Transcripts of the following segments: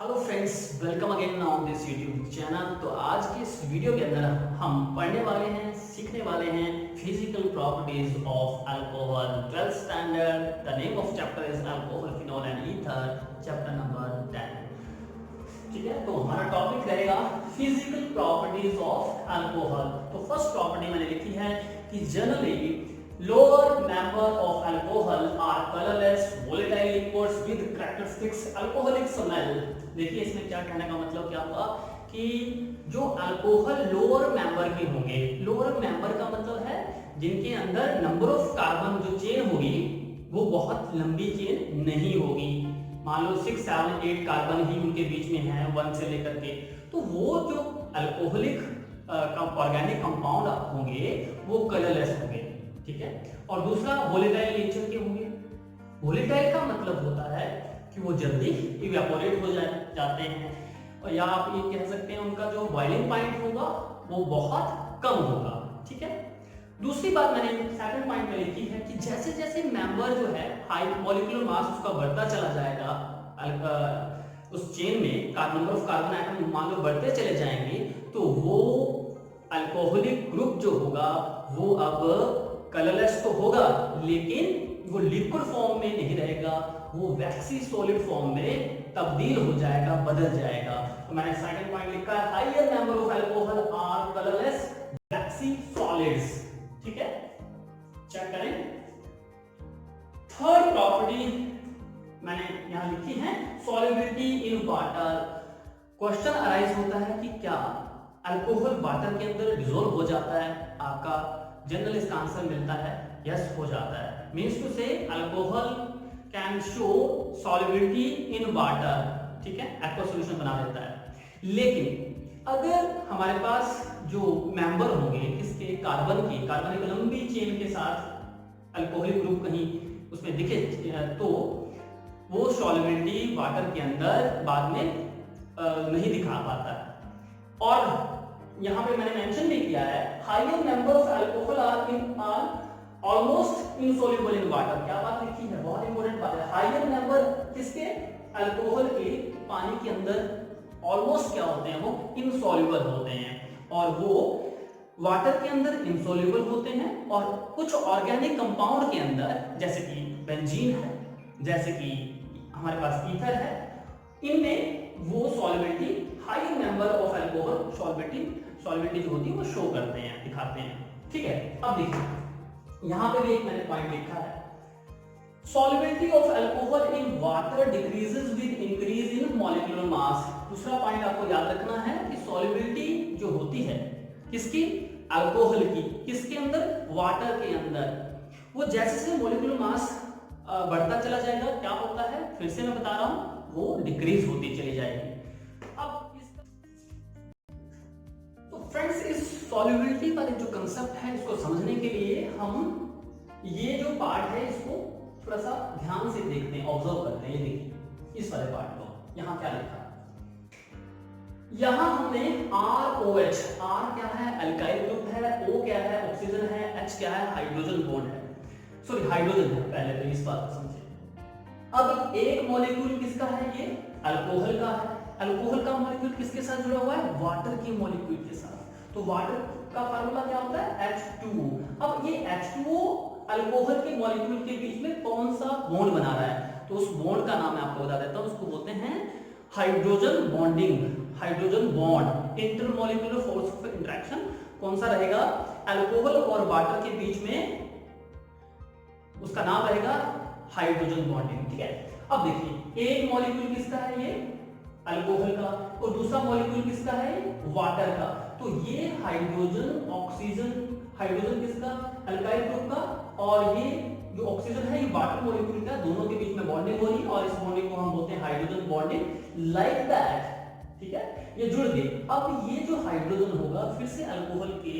Hello friends, welcome again on this YouTube channel. तो आज के इस वीडियो के अंदर हम पढ़ने वाले हैं, सीखने वाले हैं physical properties of alcohol 12th standard. The name of chapter is alcohol, phenol and ether, chapter number 10। ठीक है, तो हमारा टॉपिक रहेगा फिजिकल प्रॉपर्टीज ऑफ अल्कोहल। तो फर्स्ट प्रॉपर्टी मैंने लिखी है कि generally lower member of alcohol are colorless volatile liquids with characteristics alcoholic smell। देखिए इसमें क्या कहने का मतलब क्या हुआ कि जो अल्कोहल लोअर मेंबर के होंगे, लोअर मेंबर का मतलब है जिनके अंदर नंबर ऑफ कार्बन जो चेन होगी वो बहुत लंबी चेन नहीं होगी। मान लो 6, 7, 8 कार्बन ही उनके बीच में है 1 से लेकर के, तो वो जो अल्कोहलिक ऑर्गेनिक कंपाउंड होंगे वो कलरलेस होंगे। ठीक है, और दूसरा वोलेटाइल नेचर के होंगे। वोलेटाइल का मतलब होता है कि वो जल्दी इवेपोरेट हो जाते हैं, और या आप ये कह सकते हैं उनका जो बॉइलिंग पॉइंट होगा वो बहुत कम होगा। ठीक है, दूसरी बात मैंने सेकंड पॉइंट में लिखी है कि जैसे जैसे मेंबर जो है हाई मॉलिक्यूलर मास उसका बढ़ता चला जाएगा, उस चेन में नंबर ऑफ कार्बन आइटम मान लो बढ़ते चले जाएंगे, तो वो अल्कोहलिक ग्रुप जो होगा वो अब कलरलेस तो होगा लेकिन वो लिक्विड फॉर्म में नहीं रहेगा, वो वैक्सी सॉलिड फॉर्म में तब्दील हो जाएगा, बदल जाएगा। तो मैंने सेकंड पॉइंट लिखा है higher number of alcohol are colourless waxy solids. ठीक है, चेक करें। थर्ड प्रॉपर्टी मैंने यहां लिखी है solubility in water. Question arise होता है कि क्या अल्कोहल वाटर के अंदर डिसॉल्व हो जाता है? आपका जनरल इसका आंसर मिलता है यस, हो जाता है। मींस टू से alcohol can show solubility in water. ठीक है, एक्वा सॉल्यूशन बना देता है। लेकिन अगर हमारे पास जो मेंबर होंगे किसके, कार्बन एक लंबी चेन के साथ अल्कोहलिक ग्रुप कहीं उसमें दिखे तो वो सॉल्युबिलिटी वाटर के अंदर बाद में नहीं दिखा पाता है। और यहां पे मैंने मेंशन भी किया है higher number of alcohol are almost insoluble in water. क्या बात लिखी है, बहुत इंपॉर्टेंट बात है। हायर नंबर किसके, अल्कोहल के पानी के अंदर ऑलमोस्ट क्या होते हैं, वो इनसॉल्युबल होते हैं, और वो वाटर के अंदर इनसॉल्युबल होते हैं, और कुछ ऑर्गेनिक कंपाउंड के अंदर जैसे कि बेंजीन है, जैसे कि हमारे पास ईथर है, इनमें वो solubility high number of alcohol solubility जो होती है वो शो करते हैं, दिखाते हैं। ठीक है, अब देखिए यहां पे भी एक मैंने पॉइंट लिखा है solubility of alcohol in water decreases with increase in molecular mass. दूसरा पॉइंट आपको याद रखना है कि सॉल्युबिलिटी जो होती है किसकी, अल्कोहल की, किसके अंदर, वाटर के अंदर, वो जैसे जैसे मॉलिक्यूलर मास बढ़ता चला जाएगा क्या होता है, फिर से मैं बता रहा हूं, वो डिक्रीज होती चली जाएगी। अब तो फ्रेंड्स इस सॉल्युबिलिटी वाले जो कंसेप्ट है इसको समझने के लिए हम ये जो पार्ट है इसको थोड़ा सा ध्यान से देखते हैं, ऑब्जर्व करते हैं। ये देखिए इस वाले पार्ट को, यहां क्या लिखा है, यहां हमने ROH, R क्या है, अल्काइल ग्रुप है, O क्या है, ऑक्सीजन है, H क्या है, हाइड्रोजन बॉन्ड है, सॉरी हाइड्रोजन है। पहले तो इस बात को समझिए। अब एक मॉलिक्यूल किसका है, ये अल्कोहल का है। अल्कोहल का मॉलिक्यूल किसके साथ जुड़ा हुआ है, वाटर की मॉलिक्यूल के साथ। तो वाटर का फार्मूला क्या होता है, H2O। अब ये H2O अल्कोहल के मॉलिक्यूल के बीच में कौन सा बॉन्ड बना रहा है, तो उस बॉन्ड का नाम मैं आपको बता देता हूं, उसको बोलते हैं hydrogen bonding, hydrogen bond. Intermolecular force of interaction कौन सा रहेगा, अल्कोहल और वाटर के बीच में, उसका नाम रहेगा हाइड्रोजन बॉन्डिंग। ठीक है, अब देखिए एक मॉलिक्यूल किसका है, ये अल्कोहल का, और दूसरा मॉलिक्यूल किसका है, वाटर का। तो ये हाइड्रोजन ऑक्सीजन, हाइड्रोजन किसका, अल्काइल ग्रुप का, और ये जो ऑक्सीजन है ये वाटर मॉलिक्यूल का, दोनों के बीच में बॉन्डिंग हो रही है, और इस बॉन्डिंग को हम बोलते हैं हाइड्रोजन बॉन्डिंग, लाइक दैट। ठीक है, ये जुड़ गए। अब ये जो हाइड्रोजन होगा फिर से अल्कोहल के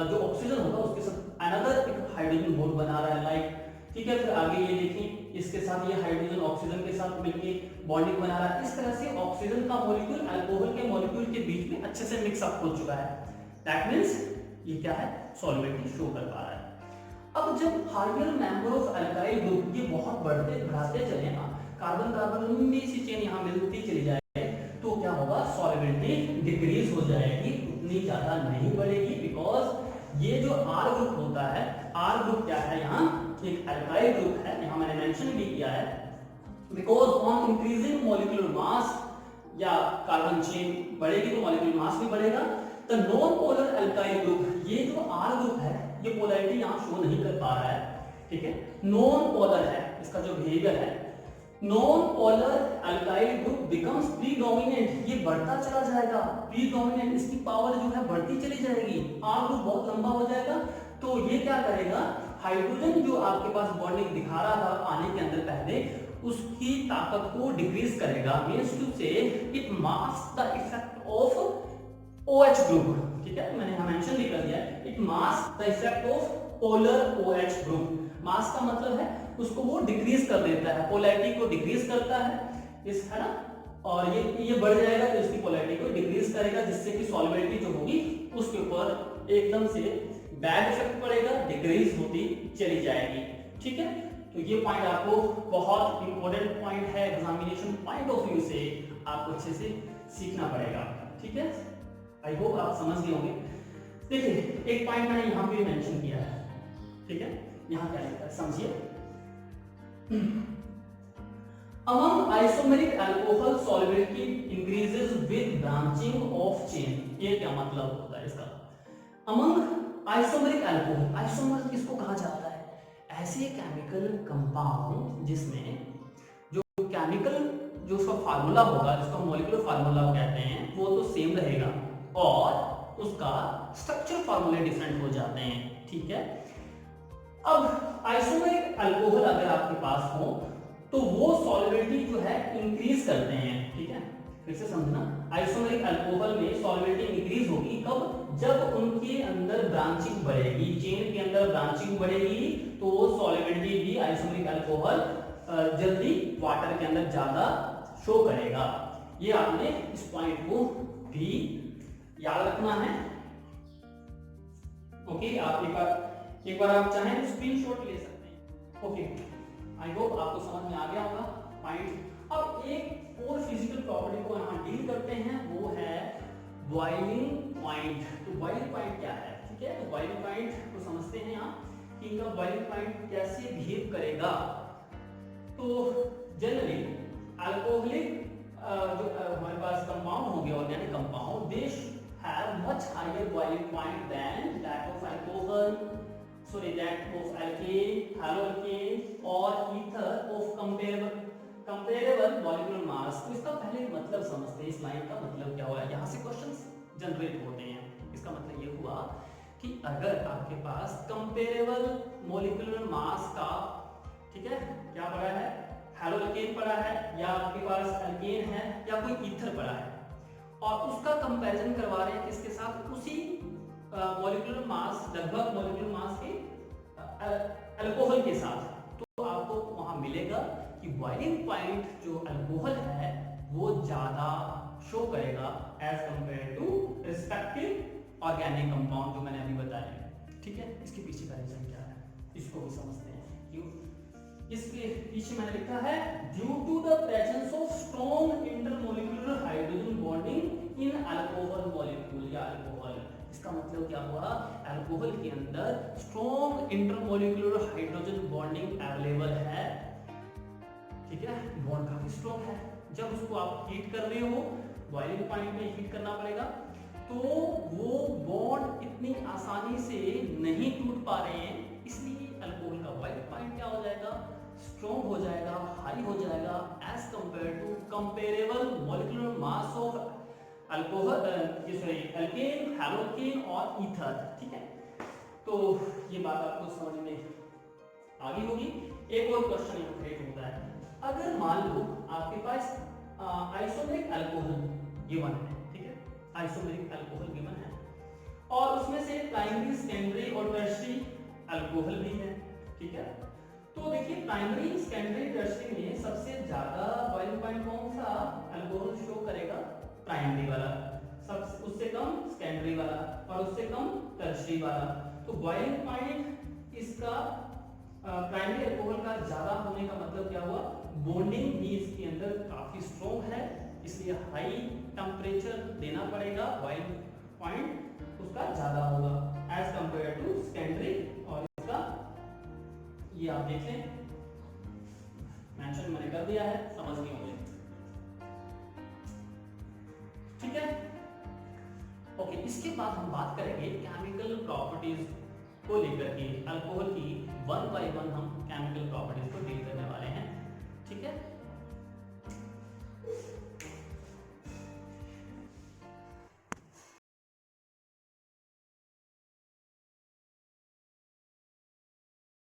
जो ऑक्सीजन होगा उसके साथ अनदर एक हाइड्रोजन बॉन्ड बना रहा है, लाइक। ठीक है, फिर आगे ये देखें इसके साथ ये हाइड्रोजन ऑक्सीजन के साथ मिलके बॉन्डिंग बना रहा है। इस तरह से ऑक्सीजन का मॉलिक्यूल अल्कोहल के मॉलिक्यूल के बीच में अच्छे से मिक्स अप हो चुका है। दैट मींस ये क्या है, सॉल्युबिलिटी शो कर पा रहा है। अब जब higher member of alkyl group ये बहुत बढ़ाते चले ना, कार्बन कार्बन लंबी सी चेन यहां मिलती चली जाए, होगा, सॉल्युबिलिटी डिक्रीज हो जाएगी, उतनी ज्यादा नहीं बढ़ेगी, बिकॉज ये जो आर ग्रुप होता है, आर ग्रुप क्या है, यहाँ एक अल्काइल ग्रुप है, यहाँ मैंने मेंशन भी किया है, because on increasing molecular mass, या कार्बन चेन बढ़ेगी तो मॉलिक्यूलर मास भी बढ़ेगा। तो नॉन पोलर अल्काइल ग्रुप, ये जो आर ग्रुप है ये पोलैरिटी यहाँ शो नहीं कर पा रहा है, ठीक है, नॉन पोलर है, इसका जो बिहेवियर है, non polar alkyl group becomes predominant, ये बढ़ता चला जाएगा, प्रीडोमिनेंट, इसकी पावर जो है बढ़ती चली जाएगी, आर ग्रुप बहुत लंबा हो जाएगा। तो ये क्या करेगा, हाइड्रोजन जो आपके पास बॉन्डिंग दिखा रहा था आने के अंदर पहले, उसकी ताकत को डिक्रीज करेगा, means to say it mask the effect of OH group, ठीक है, मैंने यहां मेंशन भी कर दिया है, it mask the effect of polar OH group. Mass का मतलब है उसको वो डिक्रीज कर देता है, पोलैरिटी को डिक्रीज करता है, इस है ना, और ये बढ़ जाएगा तो इसकी पोलैरिटी को डिक्रीज करेगा, जिससे कि सॉल्युबिलिटी जो होगी उसके ऊपर एकदम से बैड इफेक्ट पड़ेगा, डिक्रीज होती चली जाएगी, ठीक है। तो ये पॉइंट आपको बहुत इंपॉर्टेंट पॉइंट है, एग्जामिनेशन पॉइंट ऑफ व्यू से आपको अच्छे से सीखना पड़ेगा, ठीक है। आई होप आप समझ गए होंगे। देखिए एक पॉइंट मैंने यहाँ पे मेंशन किया है, ठीक है, यहाँ क्या लिखा है समझिए, among isomeric alcohol solubility increases with branching of chain, ये क्या मतलब होता है इसका, among isomeric alcohol, आइसोमर किसको कहा जाता है, ऐसे केमिकल कंपाउंड जिसमें जो केमिकल जो उसका फार्मूला होगा, जिसको मॉलिक्यूलर फार्मूला कहते हैं, वो तो सेम रहेगा और उसका स्ट्रक्चर फार्मूले डिफरेंट हो जाते हैं, ठीक है। अब आइसोमेरिक अल्कोहल अगर आपके पास हो तो वो सॉल्युबिलिटी जो है इंक्रीज करते हैं, ठीक है, फिर से समझना, आइसोमेरिक अल्कोहल में सॉल्युबिलिटी इंक्रीज होगी कब, जब उनके अंदर ब्रांचिंग बढ़ेगी, चेन के अंदर ब्रांचिंग बढ़ेगी तो वो सॉल्युबिलिटी भी आइसोमेरिक अल्कोहल जल्दी वाटर के अंदर ज्यादा शो करेगा। ये आपने इस पॉइंट को भी याद रखना है, ओके। आप एक बार आप चाहें तो स्क्रीनशॉट ले सकते हैं, ओके। आई होप आपको समझ में आ गया होगा पॉइंट। अब एक और फिजिकल प्रॉपर्टी को यहाँ डील करते हैं, वो है बॉइलिंग पॉइंट। तो बॉइलिंग पॉइंट क्या है, ठीक है, तो बॉइलिंग पॉइंट को समझते हैं यहाँ कि इनका बॉइलिंग पॉइंट कैसे बिहेव करेगा। तो जनरली अल्कोहलिक जो हमारे पास कंपाउंड होंगे, organic compound, they have much higher boiling point than that of alcohol, sorry, that of alkane, haloalkane और ether of comparable molecular mass। तो इसका पहले मतलब समझते हैं, इस लाइन का मतलब क्या हुआ है, यहाँ से क्वेश्चंस जनरेट होते हैं। इसका मतलब ये हुआ कि अगर आपके पास कंपेरेबल मॉलिक्यूलर मास का, ठीक है, क्या पड़ा है, हैलोअल्केन पड़ा है, या आपके पास अल्केन है, या कोई ईथर पड़ा है, और उसका कंपैरिजन करवा रहे हैं किसके साथ, उसी मॉलिक्यूलर मास, लगभग मॉलिक्यूलर मास के अल्कोहल के साथ, तो आपको वहां मिलेगा कि बॉइलिंग पॉइंट जो अल्कोहल है वो ज्यादा शो करेगा as compare to respective organic compound जो मैंने अभी बताया, ठीक है। इसके पीछे का रीजन क्या है, इसको भी समझते हैं। क्यों, इसके पीछे मैंने लिखा है due to the presence of strong intermolecular hydrogen bonding in alcohol molecule या अल्कोहल। इसका मतलब क्या हुआ, अल्कोहल के अंदर strong intermolecular hydrogen bonding available है, ठीक है, बॉन्ड काफी स्ट्रॉन्ग है। जब उसको आप हीट कर रहे हो, बॉइलिंग पॉइंट में हीट करना पड़ेगा, तो वो बॉन्ड इतनी आसानी से नहीं टूट पा रहे हैं, इसलिए अल्कोहल का बॉइलिंग पॉइंट क्या हो जाएगा, स्ट्रॉन्ग हो जाएगा, हाई हो जाएगा as compare to comparable molecular mass of alcohol, alkane, haloalkane और ईथर, ठीक है। तो ये बात आपको समझ में आ गई होगी। एक और क्वेश्चन यहाँ क्रिएट होता है, अगर मान लो आपके पास आइसोमेरिक अल्कोहल गिवन है, ठीक है, आइसोमेरिक अल्कोहल गिवन है, और उसमें से प्राइमरी, सेकेंडरी और टर्शियरी अल्कोहल भी है, ठीक है। तो देखिए प्राइमरी, सेकेंडरी, टर्शियरी में सबसे ज्यादा बॉइलिंग पॉइंट कौन सा अल्कोहल शो करेगा, प्राइमरी वाला, सब उससे कम सेकेंडरी वाला, और उससे कम टर्शियरी वाला। तो बॉइलिंग पॉइंट इसका प्राइमरी अल्कोहल का ज्यादा होने का मतलब क्या हुआ, बॉन्डिंग भी इसके अंदर काफी स्ट्रॉन्ग है, इसलिए हाई टेम्परेचर देना पड़ेगा, बॉइलिंग पॉइंट उसका ज्यादा होगा एज कंपेयर टू सेकेंडरी। और इसका ये आप देख लें, मेंशन मैंने कर दिया है, समझ गए होंगे। ठीक है, ओके। इसके बाद हम बात करेंगे केमिकल प्रॉपर्टीज को लेकर के। अल्कोहल की वन बाय वन हम केमिकल प्रॉपर्टीज को डील करने वाले हैं।